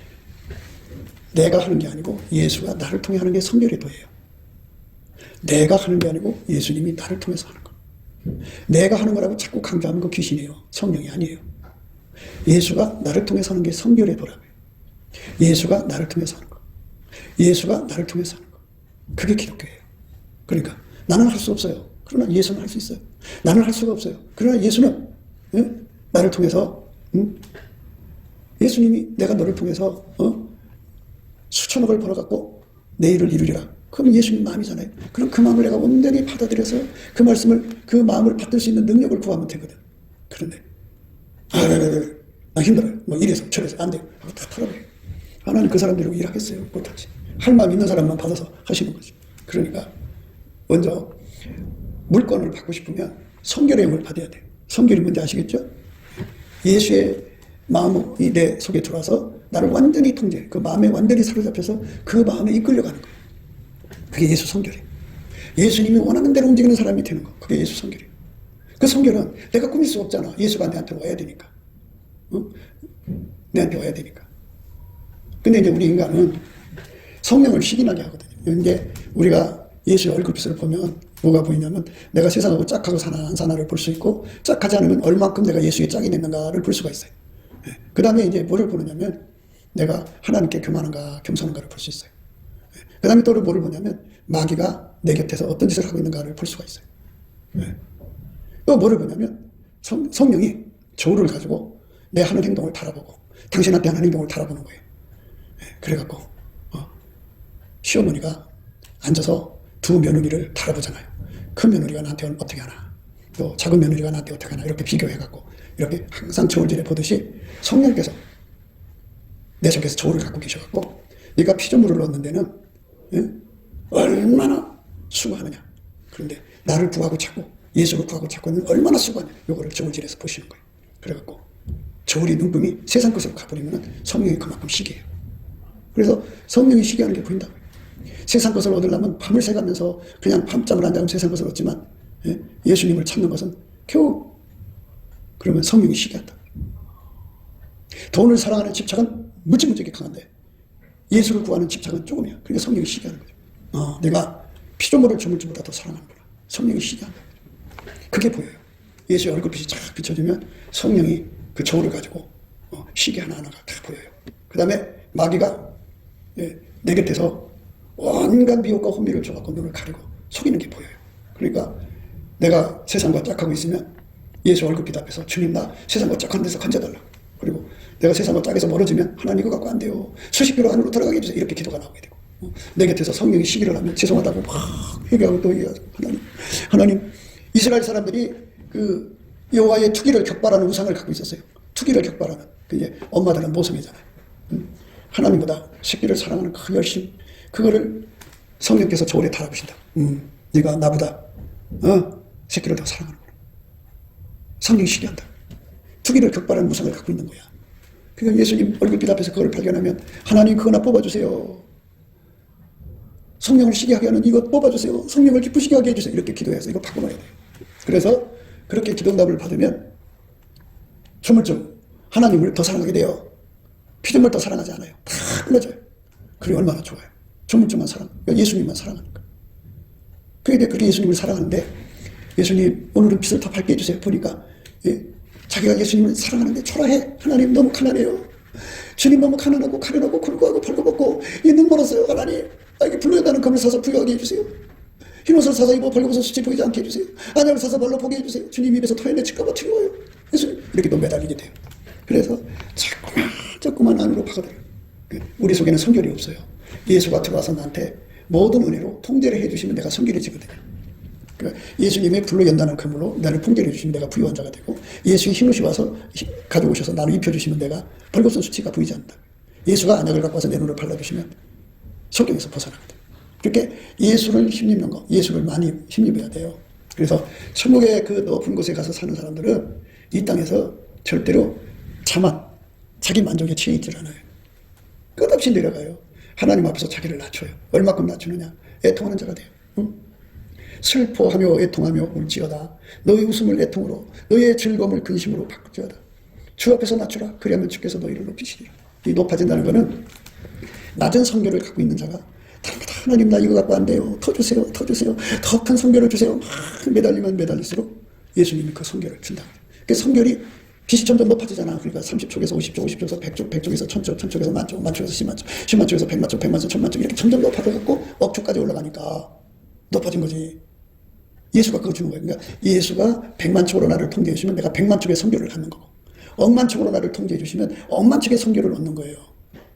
내가 하는 게 아니고 예수가 나를 통해 하는 게 성결의 도예요. 내가 하는 게 아니고 예수님이 나를 통해서 하는 거. 내가 하는 거라고 자꾸 강조하는 거 귀신이에요. 성령이 아니에요. 예수가 나를 통해서 하는 게 성결의 도라고요. 예수가 나를 통해서 하는 거. 예수가 나를 통해서 하는 거. 그게 기독교예요. 그러니까 나는 할 수 없어요. 그러나 예수는 할 수 있어요. 나는 할 수가 없어요. 그러나 예수는 나를 통해서 예수님이 내가 너를 통해서 수천억을 벌어갖고 내 일을 이루리라. 그럼 예수님 마음이잖아요. 그럼 그 마음을 내가 온전히 받아들여서 그 말씀을, 그 마음을 받을 수 있는 능력을 구하면 되거든. 그런데 나 힘들어요. 뭐 이래서 저래서 안 돼요. 다 털어버려요. 하나님 그 사람들이고 일하겠어요? 못하지. 할 마음 있는 사람만 받아서 하시는 거지. 그러니까 먼저 물건을 받고 싶으면 성결의 영을 받아야 돼요. 성결이 뭔지 아시겠죠? 예수의 마음이 내 속에 들어와서 나를 완전히 통제, 그 마음에 완전히 사로잡혀서 그 마음에 이끌려가는 거예요. 그게 예수 성결이에요. 예수님이 원하는 대로 움직이는 사람이 되는 거. 그게 예수 성결이에요. 그 성결은 내가 꾸밀 수 없잖아. 예수가 내한테 와야 되니까. 내한테 와야 되니까. 근데 이제 우리 인간은 성령을 시기나게 하거든요. 이제 우리가 예수의 얼굴빛을 보면 뭐가 보이냐면 내가 세상하고 짝하고 사나 안 사나를 볼 수 있고 짝하지 않으면 얼만큼 내가 예수의 짝이 됐는가를 볼 수가 있어요. 그 다음에 이제 뭐를 보느냐면 내가 하나님께 교만한가 겸손한가를 볼 수 있어요. 그 다음에 또 뭐를 보냐면 마귀가 내 곁에서 어떤 짓을 하고 있는가를 볼 수가 있어요. 또 뭐를 보냐면 성령이 저울을 가지고 내 하는 행동을 달아보고 당신한테 하는 행동을 달아보는 거예요. 그래갖고 시어머니가 앉아서 두 며느리를 달아보잖아요. 큰 며느리가 나한테 어떻게 하나, 또 작은 며느리가 나한테 어떻게 하나, 이렇게 비교해갖고 이렇게 항상 저울질해 보듯이 성령께서 내 속에서 저울을 갖고 계셔갖고 네가 피조물을 넣는 데는 얼마나 수고하느냐. 그런데 나를 구하고 찾고 예수를 구하고 찾고는 얼마나 수고하냐. 요거를 저울질해서 보시는 거예요. 그래갖고 저울이 눈금이 세상 것으로 가버리면 성령이 그만큼 시기해요. 그래서 성령이 시기하는 게 보인다고요. 세상 것을 얻으려면 밤을 새가면서 그냥 밤잠을 안 자면 세상 것을 얻지만 예수님을 찾는 것은 겨우 그러면 성령이 시기한다. 돈을 사랑하는 집착은 무지무지하게 강한데 예수를 구하는 집착은 조금이야. 그러니까 성령이 시기하는 거죠. 내가 피조물을 조물주보다 더 사랑하는구나. 성령이 시기한다. 그게 보여요. 예수의 얼굴빛이 쫙 비춰지면 성령이 그 저울을 가지고 시계 하나하나가 다 보여요. 그 다음에 마귀가 내 곁에서 온갖 미혹과 혼미를 줘갖고 눈을 가리고 속이는 게 보여요. 그러니까 내가 세상과 짝하고 있으면 예수 얼굴빛 앞에서 주님 나 세상과 짝한 데서 건져달라. 그리고 내가 세상과 짝에서 멀어지면 하나님 이거 갖고 안 돼요. 수십 킬로 안으로 들어가게 해주세요. 이렇게 기도가 나오게 되고 내 곁에서 성령이 시기를 하면 죄송하다고 막 회개하고 또 얘기하죠. 하나님 이스라엘 사람들이 그 여호와의 투기를 격발하는 우상을 갖고 있었어요. 투기를 격발하는. 그게 엄마들은 모성이잖아요. 하나님보다 새끼를 사랑하는 그 열심, 그거를 성령께서 저울에 달아보신다. 네가 나보다 새끼를 더 사랑하는구나. 성령이 시기한다. 투기를 격발하는 우상을 갖고 있는 거야. 그러니까 예수님 얼굴빛 앞에서 그걸 발견하면 하나님 그거나 뽑아주세요. 성령을 시기하게 하는 이것 뽑아주세요. 성령을 기쁘시게 하게 해주세요. 이렇게 기도해서 이거 바꿔놔야 돼요. 그래서 그렇게 기도응답을 받으면 조물좀 하나님을 더 사랑하게 돼요. 피조물 더 사랑하지 않아요. 다 끊어져요. 그게 얼마나 좋아요. 조물좀만 사랑, 예수님만 사랑하는 거예요. 그런데 그렇게 예수님을 사랑하는데 예수님 오늘은 빛을 더 밝게 해주세요. 보니까 자기가 예수님을 사랑하는데 초라해. 하나님 너무 가난해요. 주님 너무 가난하고 가련하고 굴고하고 벌거벗고 눈 멀었어요. 하나님 나에게 불러야다는 검을 사서 부여하게 해주세요. 흰옷을 사서 입어 벌거벗은 수치 보이지 않게 해주세요. 안약을 사서 발로 보게 해주세요. 주님 입에서 토해내칠까봐 두려워요. 예수님 이렇게 또 매달리게 돼요. 그래서 자꾸만 안으로 파고들어요. 우리 속에는 성결이 없어요. 예수가 들어와서 나한테 모든 은혜로 통제를 해주시면 내가 성결해지거든요. 그러니까 예수님의 불로 연다는 그물로 나를 통제해 주시면 내가 부유한 자가 되고 예수의 흰옷이 와서 가져오셔서 나를 입혀주시면 내가 벌거벗은 수치가 보이지 않는다. 예수가 안약을 갖고 와서 내 눈을 발라주시면 속경에서 벗어나거든. 그렇게 예수를 힘입는 거, 예수를 많이 힘입어야 돼요. 그래서 천국의 그 높은 곳에 가서 사는 사람들은 이 땅에서 절대로 자기 만족에 취해 있질 않아요. 끝없이 내려가요. 하나님 앞에서 자기를 낮춰요. 얼마큼 낮추느냐? 애통하는 자가 돼요. 슬퍼하며 애통하며 울지어다. 너의 웃음을 애통으로, 너의 즐거움을 근심으로 바꾸지어다. 주 앞에서 낮추라. 그리하면 주께서 너희를 높이시리라. 이 높아진다는 것은 낮은 성결을 갖고 있는 자가 하나님 나 이거 갖고 안 돼요. 더 주세요. 더 주세요. 더 큰 성결을 주세요. 매달리면 매달릴수록 예수님이 그 성결을 준다. 그 성결이 빛이 점점 높아지잖아. 그러니까 30촉에서 50촉, 50촉에서 100촉, 100촉에서 1000촉, 1000촉에서 만촉, 만촉에서 10만촉, 10만촉에서 100만촉, 100만촉, 1000만촉 이렇게 점점 높아져갖고 억촉까지 올라가니까 높아진 거지. 예수가 그거 주는 거예요. 그러니까 예수가 100만 척으로 나를 통제해 주시면 내가 100만 척의 선교를 갖는 거고, 억만 척으로 나를 통제해 주시면 억만 척의 선교를 얻는 거예요.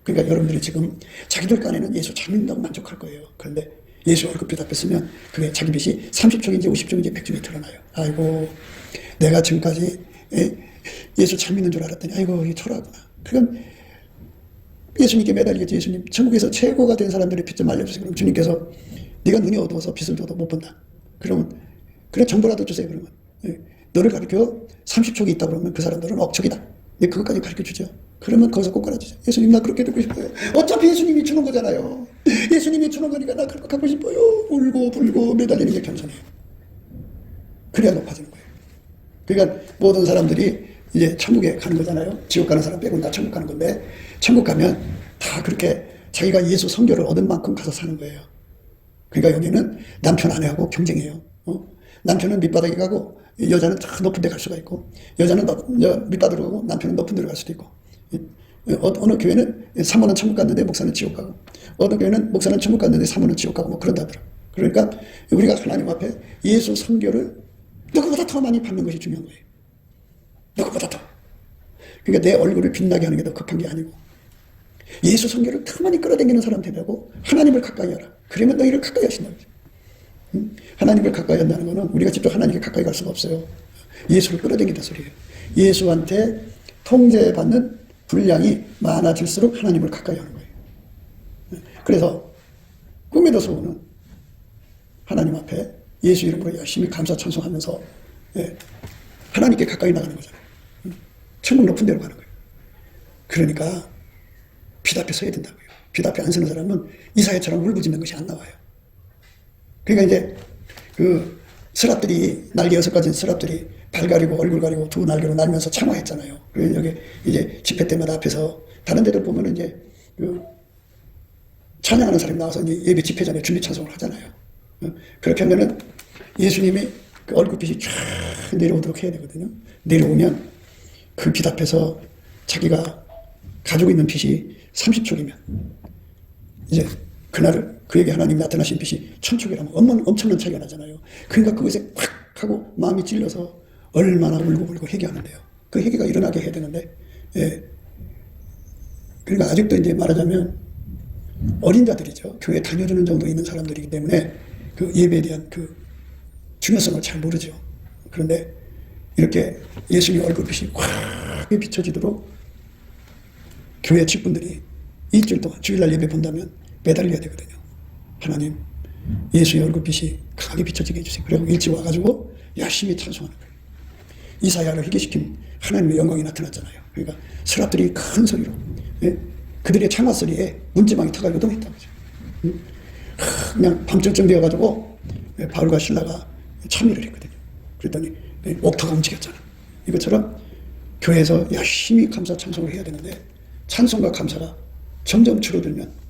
그러니까 여러분들이 지금 자기들 간에는 예수 잘 믿는다고 만족할 거예요. 그런데 예수 월급빚 앞에 쓰면 그게 자기 빚이 30족인지 50족인지 100족이 드러나요. 아이고, 내가 지금까지 예수 잘 믿는 줄 알았더니 아이고, 이게 초라하구나. 그럼 예수님께 매달리겠지. 예수님, 천국에서 최고가 된 사람들의 빚 좀 알려주세요. 그럼 주님께서 네가 눈이 어두워서 빚을 줘도 못 본다. 그러면 그래, 정보라도 주세요. 그러면 너를 가르쳐 30족이 있다 그러면 그 사람들은 억척이다. 그것까지 가르쳐 주죠. 그러면 거기서 꼬꾸라지죠. 예수님, 나 그렇게 되고 싶어요. 어차피 예수님이 주는 거잖아요. 예수님이 주는 거니까 나 그렇게 갖고 싶어요. 울고 불고 매달리는 게 겸손해요. 그래야 높아지는 거예요. 그러니까 모든 사람들이 이제 천국에 가는 거잖아요. 지옥 가는 사람 빼고는 다 천국 가는 건데, 천국 가면 다 그렇게 자기가 예수 선교를 얻은 만큼 가서 사는 거예요. 그러니까 여기는 남편 아내하고 경쟁해요. 남편은 밑바닥에 가고 여자는 저 높은 데 갈 수가 있고, 여자는 밑바닥으로 가고 남편은 높은 데로 갈 수도 있고, 어느 교회는 사모는 천국 갔는데 목사는 지옥 가고, 어느 교회는 목사는 천국 갔는데 사모는 지옥 가고, 뭐 그런다더라고요. 그러니까 우리가 하나님 앞에 예수 선교를 누구보다 더 많이 받는 것이 중요한 거예요. 누구보다 더. 그러니까 내 얼굴을 빛나게 하는 게 더 급한 게 아니고, 예수 선교를 더 많이 끌어당기는 사람 되고 하나님을 가까이 하라. 그러면 너희를 가까이 하신다는 거죠. 하나님을 가까이 한다는 것은 우리가 직접 하나님께 가까이 갈 수가 없어요. 예수를 끌어당긴다 소리예요. 예수한테 통제받는 분량이 많아질수록 하나님을 가까이 하는 거예요. 그래서 꿈에도 소원은 하나님 앞에 예수 이름으로 열심히 감사 찬송하면서 하나님께 가까이 나가는 거잖아요. 천국 높은 데로 가는 거예요. 그러니까 빛 앞에 서야 된다고요. 빛 앞에 안 서는 사람은 이사야처럼 울부짖는 것이 안 나와요. 그러니까 이제 그 스랍들이, 날개 6가지인 스랍들이 발 가리고 얼굴 가리고 두 날개로 날면서 창화했잖아요. 그래서 여기 이제 집회 때마다 앞에서, 다른 데들 보면은 이제 그 찬양하는 사람이 나와서 이제 예배 집회 전에 준비 찬송을 하잖아요. 그렇게 하면은 예수님이 그 얼굴빛이 쫙 내려오도록 해야 되거든요. 내려오면 그 빛 앞에서 자기가 가지고 있는 빛이 30촉이면 이제 그날을 그에게 하나님 나타나신 빛이 1000촉이라면 엄청난 차이가 나잖아요. 그러니까 그것에 팍 하고 마음이 찔려서 얼마나 울고불고 회개하는데요. 그 회개가 일어나게 해야 되는데, 그러니까 아직도 이제 말하자면 어린 자들이죠. 교회 다녀주는 정도 있는 사람들이기 때문에 그 예배에 대한 그 중요성을 잘 모르죠. 그런데 이렇게 예수님 얼굴빛이 확 비춰지도록 교회 직분들이 일주일 동안 주일날 예배 본다면 매달려야 되거든요. 하나님, 예수의 얼굴빛이 강하게 비춰지게 해주세요. 그리고 일찍 와가지고 열심히 찬송하는 거예요. 이사야를 회개시킨 하나님의 영광이 나타났잖아요. 그러니까 스랍들이 큰 소리로, 그들의 창화 소리에 문지방이 터가 요동했다고 하죠. 그냥 밤쯤 되어가지고 바울과 신라가 참여를 했거든요. 그랬더니 옥터가 움직였잖아. 이것처럼 교회에서 열심히 감사 찬송을 해야 되는데, 찬송과 감사가 점점 줄어들면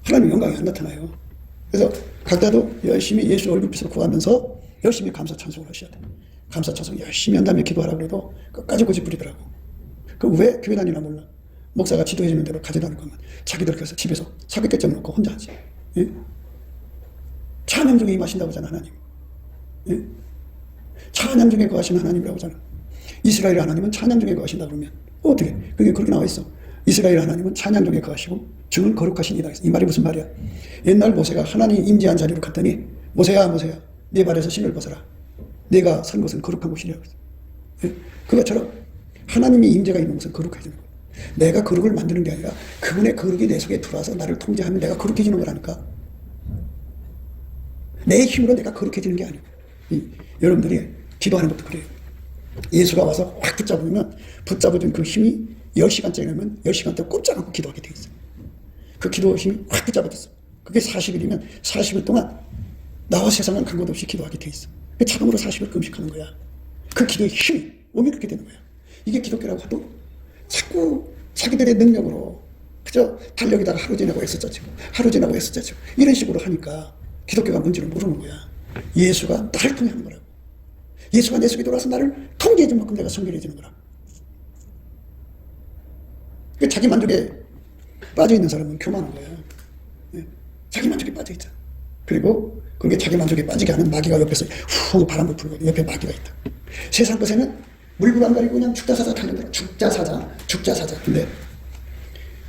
하나님의 영광이 안 나타나요. 그래서 각자도 열심히 예수 얼굴빛을 구하면서 열심히 감사 찬송을 하셔야 돼요. 감사 찬송 열심히 한 다음에 기도하라고 해도 끝까지 고집 부리더라고. 그 왜 교회 다니나 몰라. 목사가 지도해 주는 대로 가져다는 거면 자기들 그래서 집에서 사귑깨점 놓고 혼자 하지. 예? 찬양 중에 임하신다고 하잖아, 하나님. 예? 찬양 중에 거하시는 하나님이라고 하잖아. 이스라엘 하나님은 찬양 중에 거하신다 그러면 어떻게? 그게 그렇게 나와 있어. 이스라엘 하나님은 찬양 중에 거하시고 주는 거룩하신 이다. 이 말이 무슨 말이야? 옛날 모세가 하나님 임재한 자리로 갔더니, 모세야 네 발에서 신을 벗어라. 내가 선 곳은 거룩한 곳이라고 했어. 예? 그것처럼 하나님이 임재가 있는 곳은 거룩해지는 거야. 내가 거룩을 만드는 게 아니라 그분의 거룩이 내 속에 들어와서 나를 통제하면 내가 거룩해지는 거라니까. 내 힘으로 내가 거룩해지는 게 아니고. 여러분들이 기도하는 것도 그래요. 예수가 와서 확 붙잡아준 그 힘이 10시간짜리면 10시간 동안 꼼짝 않고 기도하게 돼 있어요. 그 기도 힘이 확 붙잡아졌어. 그게 40일이면 40일 동안 나와 세상은 간 것 없이 기도하게 돼 있어. 자동으로 40일 금식하는 거야. 그 기도의 힘이 오면 그렇게 되는 거야. 이게 기독교라고 해도 자꾸 자기들의 능력으로 그저 달력에다가 하루 지나고 애써짜지고 이런 식으로 하니까 기독교가 뭔지를 모르는 거야. 예수가 나를 통해 하는 거라고. 예수가 내 속에 들어와서 나를 통제해준 만큼 내가 성결해지는 거라고. 자기 만족에 빠져있는 사람은 교만한 거야. 자기 만족에 빠져있잖아. 그리고 그게 자기 만족에 빠지게 하는 마귀가 옆에서 후 바람을 불고 옆에 마귀가 있다. 세상 것에는 물불 안 가리고 그냥 죽자사자 달려들어. 죽자사자. 근데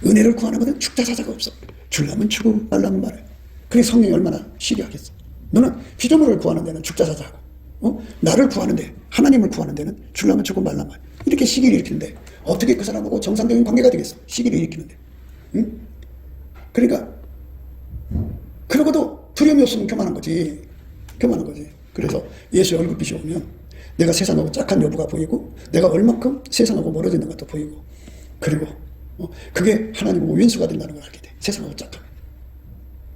은혜를 구하는 것은 죽자사자가 없어. 주려면 주고 말라면 말해. 그게 성령이 얼마나 시기하겠어. 너는 피조물을 구하는 데는 죽자사자하고, 나를 구하는데, 하나님을 구하는 데는 주려면 주고 말라면 말해. 이렇게 시기를 일으키는데 어떻게 그 사람하고 정상적인 관계가 되겠어? 시기를 일으키는데. 응? 그러니까 그러고도 두려움이 없으면 교만한 거지. 그래서 예수의 얼굴빛이 오면 내가 세상하고 짝한 여부가 보이고, 내가 얼마큼 세상하고 멀어지는 것도 보이고, 그리고 그게 하나님하고 윈수가 된다는 걸 알게 돼. 세상하고 짝한.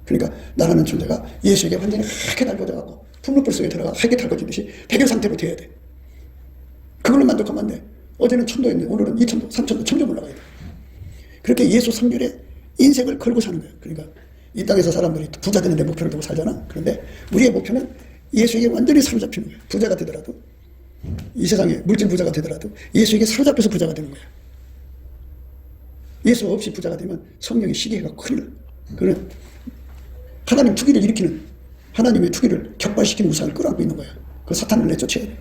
그러니까 나라는 존재가 예수에게 완전히 하게 달궈져갖고 풍물불 속에 들어가 하게 달궈지듯이 백열 상태로 돼야 돼. 그걸로 만족하면 안 돼. 어제는 천도였는데 오늘은 2천도, 3천도, 천점 올라가야 돼. 그렇게 예수 성결에 인생을 걸고 사는 거예요. 그러니까 이 땅에서 사람들이 부자 되는 데 목표를 두고 살잖아. 그런데 우리의 목표는 예수에게 완전히 사로잡히는 거예요. 부자가 되더라도, 이 세상에 물질 부자가 되더라도 예수에게 사로잡혀서 부자가 되는 거예요. 예수 없이 부자가 되면 성령의 시기가 큰일 나요. 그는 하나님 투기를 일으키는, 하나님의 투기를 격발시키는 우상을 끌어안고 있는 거야. 그 사탄을 내쫓아야 돼.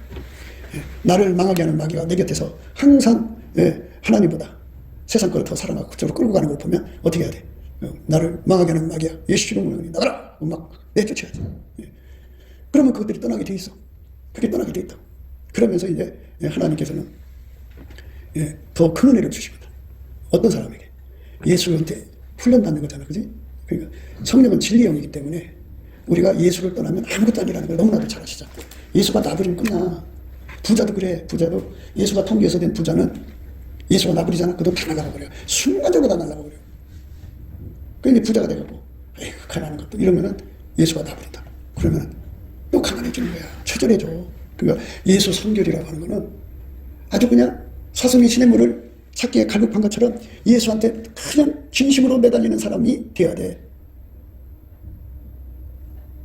나를 망하게 하는 마귀가 내 곁에서 항상 하나님보다 세상 거를 더 사랑하고 그쪽으로 끌고 가는 걸 보면 어떻게 해야 돼? 나를 망하게 하는 마귀야, 예수 이름으로 나가라! 막 내쫓아야지. 그러면 그것들이 떠나게 돼 있어. 그게 떠나게 돼 있다. 그러면서 이제 하나님께서는 더 큰 은혜를 주십니다. 어떤 사람에게? 예수한테 훈련받는 거잖아, 그지? 그러니까 성령은 진리의 영이기 때문에 우리가 예수를 떠나면 아무것도 아니라는 걸 너무나도 잘 아시잖아. 예수가 나버리면 끝나. 부자도 그래. 부자도 예수가 통기에서 된 부자는 예수가 나버리잖아. 그 돈 다 날라가버려. 순간적으로 다 날라가버려. 그러니까 부자가 돼가지고 에휴 가난한 것도 이러면은 예수가 나버린다. 그러면 또 가난해지는 거야. 처절해져. 그러니까 예수 성결이라고 하는 거는 아주 그냥 사슴이 시냇물을 찾기에 갈급한 것처럼 예수한테 그냥 진심으로 매달리는 사람이 돼야 돼.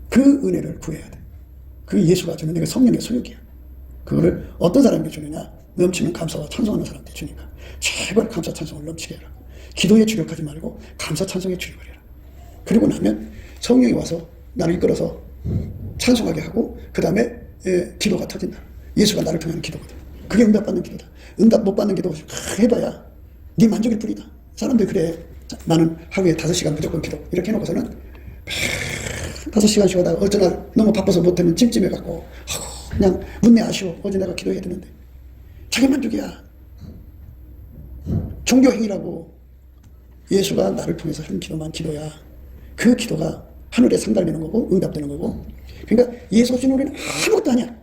그 은혜를 구해야 돼. 그 예수가 주는 내가 성령의 소유기야. 그거를 어떤 사람에게 주느냐? 넘치는 감사와 찬송하는 사람한테 주니까 제발 감사 찬송을 넘치게 해라. 기도에 주력하지 말고 감사 찬송에 주력을 해라. 그리고 나면 성령이 와서 나를 이끌어서 찬송하게 하고 그 다음에 기도가 터진다. 예수가 나를 통하는 기도거든. 그게 응답받는 기도다. 응답 못 받는 기도 해봐야 네 만족일 뿐이다. 사람들이 그래. 나는 하루에 5시간 무조건 기도 이렇게 해놓고서는 5시간씩 하다가 어쩌나 너무 바빠서 못하면 찜찜해갖고 그냥 문내 아쉬워. 어제 내가 기도해야 되는데. 자기 만족이야. 종교행위라고. 예수가 나를 통해서 하는 기도만 기도야. 그 기도가 하늘에 상달되는 거고 응답되는 거고. 그러니까 예수 없이는 우리는 아무것도 아니야.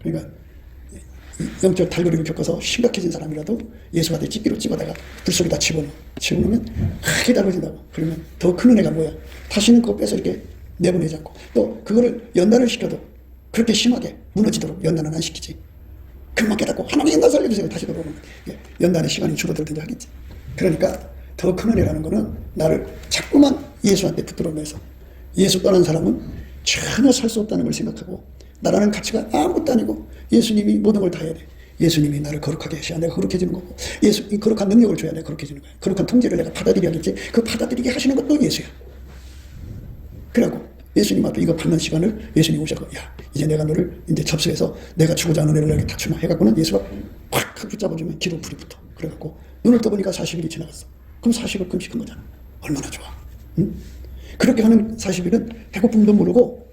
그러니까 영적 달고리를 겪어서 심각해진 사람이라도 예수가 내 집기로 찍어다가 불 속에다 집어넣으면 크게 달궈진다고. 그러면 더 큰 은혜가 뭐야? 다시는 그거 빼서 이렇게 내보내지 않고, 또 그거를 연단을 시켜도 그렇게 심하게 무너지도록 연단은 안 시키지. 금방 깨닫고 하나님 나 살려주세요 다시 돌아오는 거야. 연단의 시간이 줄어들든지 하겠지. 그러니까 더 큰 은혜라는 거는 나를 자꾸만 예수한테 붙들어내서, 예수 떠난 사람은 전혀 살 수 없다는 걸 생각하고 나라는 가치가 아무것도 아니고 예수님이 모든 걸 다 해야 돼. 예수님이 나를 거룩하게 하셔야 내가 거룩해지는 거고, 이 거룩한 능력을 줘야 내가 거룩해지는 거야. 거룩한 통제를 내가 받아들여야겠지. 그 받아들이게 하시는 것도 예수야. 그래갖고 예수님 앞에 이거 받는 시간을 예수님 오셔서 야 이제 내가 너를 이제 접수해서 내가 주고자 하는 은혜를 너에게 다 주마 해갖고는 예수가 확 붙잡아주면 기도 불이 붙어. 그래갖고 눈을 떠보니까 40일이 지나갔어. 그럼 40일 금식한 거잖아. 얼마나 좋아. 응? 그렇게 하는 40일은 배고픔도 모르고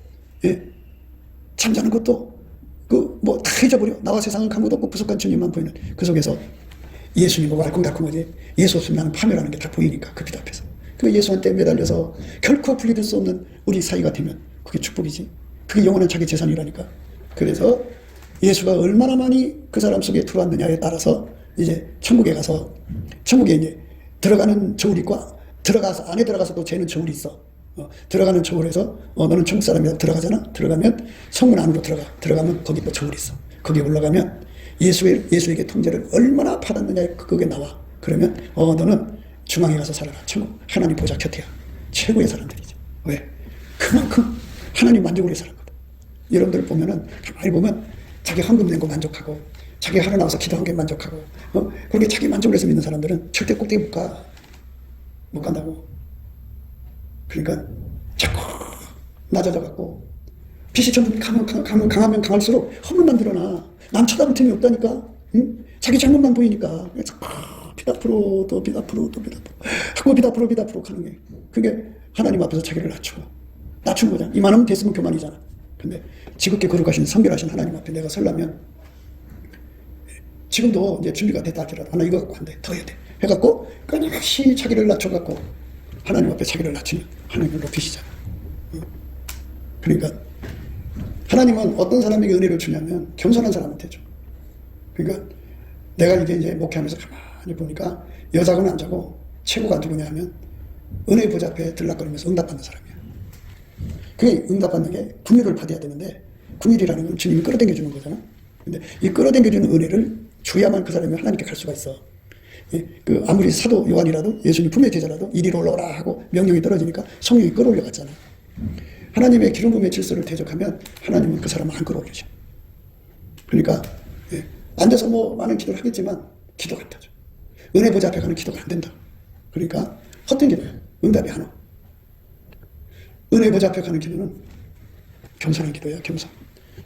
잠자는 것도 뭐 다 잊어버려. 나와 세상은 간 것도 없고 부족한 주님만 보이는 그 속에서 예수님하고 알콩달콩하지. 예수 없으면 나는 파멸하는 게 다 보이니까 그 빛 앞에서. 그 예수한테 매달려서 결코 분리될 수 없는 우리 사이가 되면 그게 축복이지. 그게 영원한 자기 재산이라니까. 그래서 예수가 얼마나 많이 그 사람 속에 들어왔느냐에 따라서 이제 천국에 가서, 천국에 이제 들어가는 저울이과 들어가서 안에 들어가서 또 재는 저울이 있어. 들어가는 저울에서 너는 천국 사람이라 들어가잖아. 들어가면 성문 안으로 들어가면 거기 또 저울이 있어. 거기에 올라가면 예수에게 통제를 얼마나 받았느냐에 그게 나와. 그러면 너는 중앙에 가서 살아라. 천국 하나님 보좌 곁에야. 최고의 사람들이죠. 왜? 그만큼 하나님 만족을 위해 살았거든. 여러분들 보면은 가만히 보면 자기 헌금 낸 거 만족하고 자기 하루 나와서 기도한 게 만족하고 그렇게 자기 만족을 해서 믿는 사람들은 절대 꼭대기 못 가. 못 간다고. 그러니까 자꾸 낮아져 갖고 빛이 점점 강하면 강할수록 허물만 드러나. 남 쳐다볼 틈이 없다니까. 응? 자기 잘못만 보이니까. 그래서 빛 앞으로 또 빛 앞으로 또 빛 앞으로 하고 빛 앞으로 가는 게, 그게 하나님 앞에서 자기를 낮춘 거잖아. 이만하면 됐으면 교만이잖아. 근데 지극히 거룩하신 성결하신 하나님 앞에 내가 서려면 지금도 이제 준비가 됐다 할지라도 하나 이거 갖고 안 돼. 더 해야 돼. 해갖고 끊임없이 자기를 낮춰갖고 하나님 앞에 자기를 낮추면 하나님을 높이시잖아. 그러니까 하나님은 어떤 사람에게 은혜를 주냐면 겸손한 사람한테 줘. 그러니까 내가 이제 목회하면서 가만히 보니까 여자고는 안 자고 최고가 누구냐 하면 은혜 보좌 앞에 들락거리면서 응답받는 사람이야. 그게 응답받는 게 긍휼을 받아야 되는데, 긍휼이라는 건 주님이 끌어당겨 주는 거잖아. 근데 이 끌어당겨 주는 은혜를 줘야만 그 사람이 하나님께 갈 수가 있어. 그 아무리 사도 요한이라도 예수님 품의 제자라도 이리로 올라오라 하고 명령이 떨어지니까 성령이 끌어올려 갔잖아. 하나님의 기름 부음의 질서를 대적하면 하나님은 그 사람을 안 끌어올리죠. 그러니까 앉아서 뭐 많은 기도를 하겠지만 기도가 안 되죠. 은혜 보좌 앞에 가는 기도가 안 된다. 그러니까 헛된 기도야. 응답이 안 와. 은혜 보좌 앞에 가는 기도는 겸손한 기도야. 겸손.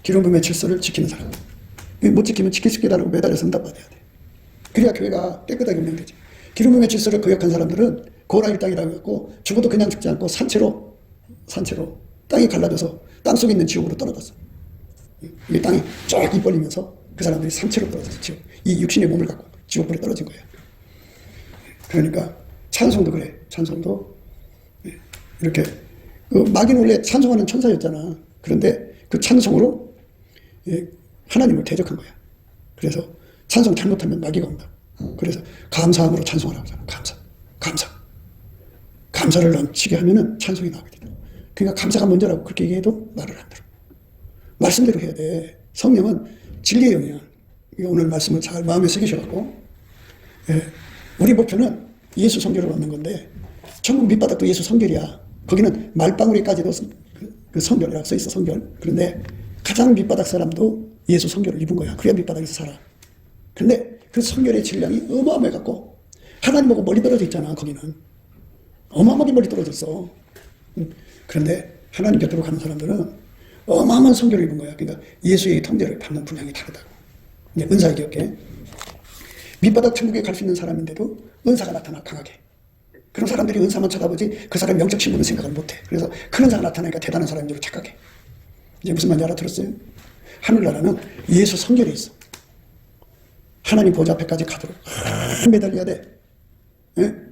기름 부음의 질서를 지키는 사람. 못 지키면 지킬 수 있게 달라고 매달려서 응답받아야 돼. 그래야 교회가 깨끗하게 운영되지. 기름 부음의 질서를 거역한 사람들은 고라 일당이라고 했고 죽어도 그냥 죽지 않고 산채로 땅이 갈라져서 땅 속에 있는 지옥으로 떨어졌어. 이 땅이 쫙 입 벌리면서 그 사람들이 산채로 떨어졌어. 지옥. 이 육신의 몸을 갖고 지옥불에 떨어진 거예요. 그러니까 찬송도 그래. 찬송도 이렇게 마귀는 원래 찬송하는 천사였잖아. 그런데 그 찬송으로 하나님을 대적한 거야. 그래서 찬송 잘못하면 마귀가 온다. 그래서 감사함으로 찬송하라고 하잖아. 감사를 넘치게 하면은 찬송이 나오게 된다. 그러니까 감사가 먼저라고 그렇게 얘기해도 말을 안 들어. 말씀대로 해야 돼. 성령은 진리의 영이야. 오늘 말씀을 잘 마음에 새기셔갖고, 우리 목표는 예수 성결을 얻는 건데, 천국 밑바닥도 예수 성결이야. 거기는 말방울이까지도 그 성결이라고 써있어. 성결. 그런데 가장 밑바닥 사람도 예수 성결을 입은 거야. 그래야 밑바닥에서 살아. 근데 그 성결의 질량이 어마어마해갖고 하나님하고 멀리 떨어져 있잖아. 거기는 어마어마하게 멀리 떨어져 있어. 그런데 하나님 곁으로 가는 사람들은 어마어마한 성결을 입은 거야. 그러니까 예수의 통제를 받는 분량이 다르다고. 이제 은사의 기억해. 밑바닥 천국에 갈 수 있는 사람인데도 은사가 나타나 강하게. 그런 사람들이 은사만 쳐다보지 그 사람 영적 신분은 생각을 못해. 그래서 큰 은사가 나타나니까 대단한 사람인 줄 착각해. 이제 무슨 말인지 알아들었어요? 하늘나라는 예수 성결에 있어. 하나님 보좌 앞에까지 가도록 매달려야 돼.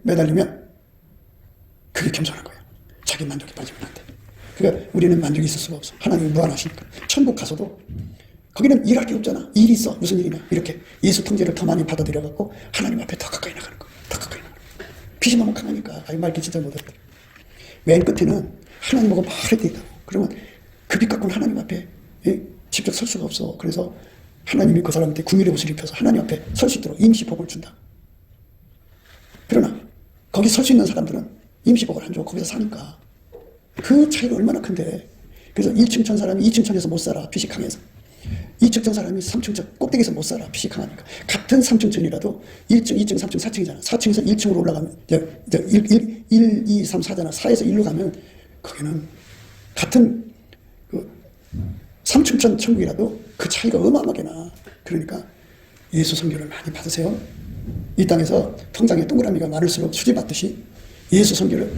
매달리면 그게 겸손한 거야. 자기 만족에 빠지면 안 돼. 그러니까 우리는 만족이 있을 수가 없어. 하나님이 무한하시니까. 천국 가서도 거기는 일할 게 없잖아. 일이 있어. 무슨 일이냐. 이렇게 예수 통제를 더 많이 받아들여갖고 하나님 앞에 더 가까이 나가는 거야. 더 가까이 나가는 거야. 빛이 너무 강하니까. 말기 진짜 못했다. 맨 끝에는 하나님하고 말할 때 있다고. 그러면 그 빛 갖고는 하나님 앞에 직접 설 수가 없어. 그래서 하나님이 그 사람한테 긍휼의 옷을 입혀서 하나님 앞에 설 수 있도록 임시복을 준다. 그러나 거기 설 수 있는 사람들은 임시복을 안 줘. 거기서 사니까. 그 차이가 얼마나 큰데. 그래서 1층 천 사람이 2층 천에서 못 살아. 빛이 강해서. 2층 천 사람이 3층 천 꼭대기에서 못 살아. 빛이 강하니까. 같은 3층 천이라도 1층, 2층, 3층, 4층이잖아. 4층에서 1층으로 올라가면 1, 2, 3, 4잖아. 4에서 1로 가면 거기는 같은 그 3층 천 천국이라도 그 차이가 어마어마하게 나. 그러니까 예수 성결을 많이 받으세요. 이 땅에서 통장에 동그라미가 많을수록 수지 받듯이 예수 성결을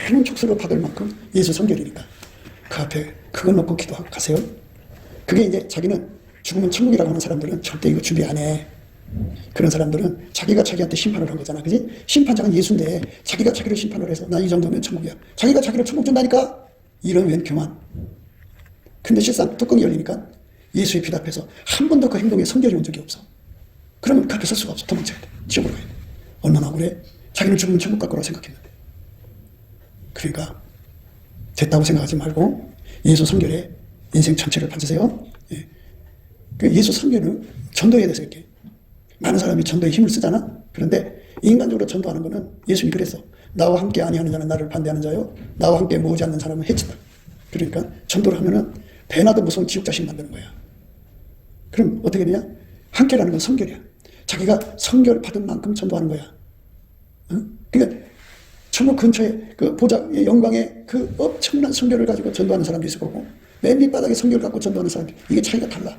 많은 촉수로 받을 만큼 예수 성결이니까 그 앞에 그걸 놓고 기도하세요. 그게 이제 자기는 죽으면 천국이라고 하는 사람들은 절대 이거 준비 안 해. 그런 사람들은 자기가 자기한테 심판을 한 거잖아. 그지? 심판장은 예수인데 자기가 자기를 심판을 해서 나 이 정도면 천국이야. 자기가 자기를 천국 준다니까? 이런 웬 교만. 근데 실상 뚜껑이 열리니까 예수의 빛 앞에서 한 번도 그 행동에 성결이 온 적이 없어. 그러면 그렇게 설 수가 없어. 도망쳐야 돼. 지옥으로 가야 돼. 얼마나 억울해. 자기는 죽으면 천국 갈 거라고 생각했는데. 그러니까 됐다고 생각하지 말고 예수 성결에 인생 전체를 바치세요. 예. 그 예수 성결은 전도해야 돼서 이렇게. 많은 사람이 전도에 힘을 쓰잖아. 그런데 인간적으로 전도하는 거는 예수님이 그랬어. 나와 함께 아니하는 자는 나를 반대하는 자요. 나와 함께 모으지 않는 사람은 해친다. 그러니까 전도를 하면은 배나도 무서운 지옥 자식 만드는 거야. 그럼 어떻게 되냐? 함께라는 건 성결이야. 자기가 성결 받은 만큼 전도하는 거야. 그러니까 천국 근처에 그 보좌의 영광의 그 엄청난 성결을 가지고 전도하는 사람도 있을 거고 맨 밑바닥에 성결을 갖고 전도하는 사람도 이게 차이가 달라.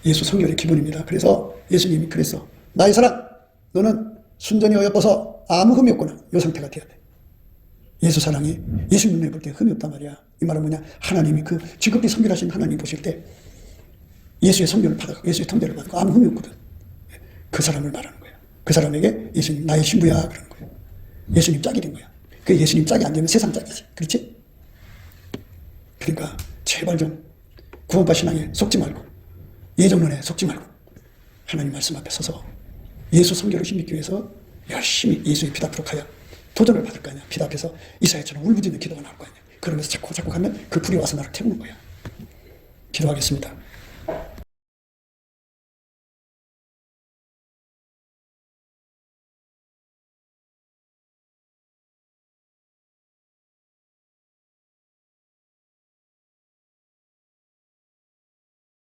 예수 성결의 기본입니다. 그래서 예수님이 그랬어. 나의 사랑 너는 순전히 어여뻐서 아무 흠이 없구나. 이 상태가 돼야 돼. 예수 사랑이 예수 눈에 볼 때 흠이 없단 말이야. 이 말은 뭐냐, 하나님이 그 지극히 성결하신 하나님 보실 때 예수의 성결을 받아가고 예수의 통제를 받고 아무 흠이 없거든. 그 사람을 말하는 거야. 그 사람에게 예수님 나의 신부야 그러는 거야. 예수님 짝이 된 거야. 그 예수님 짝이 안 되면 세상 짝이지. 그렇지? 그러니까 제발 좀 구원파 신앙에 속지 말고 예정론에 속지 말고 하나님 말씀 앞에 서서 예수 성결을 힘입기 위해서 열심히 예수의 빛 앞으로 가야 도전을 받을 거 아니야. 빛 앞에서 이사야처럼 울부짖는 기도가 나올 거 아니야. 그러면서 자꾸 가면 그 불이 와서 나를 태우는 거야. 기도하겠습니다.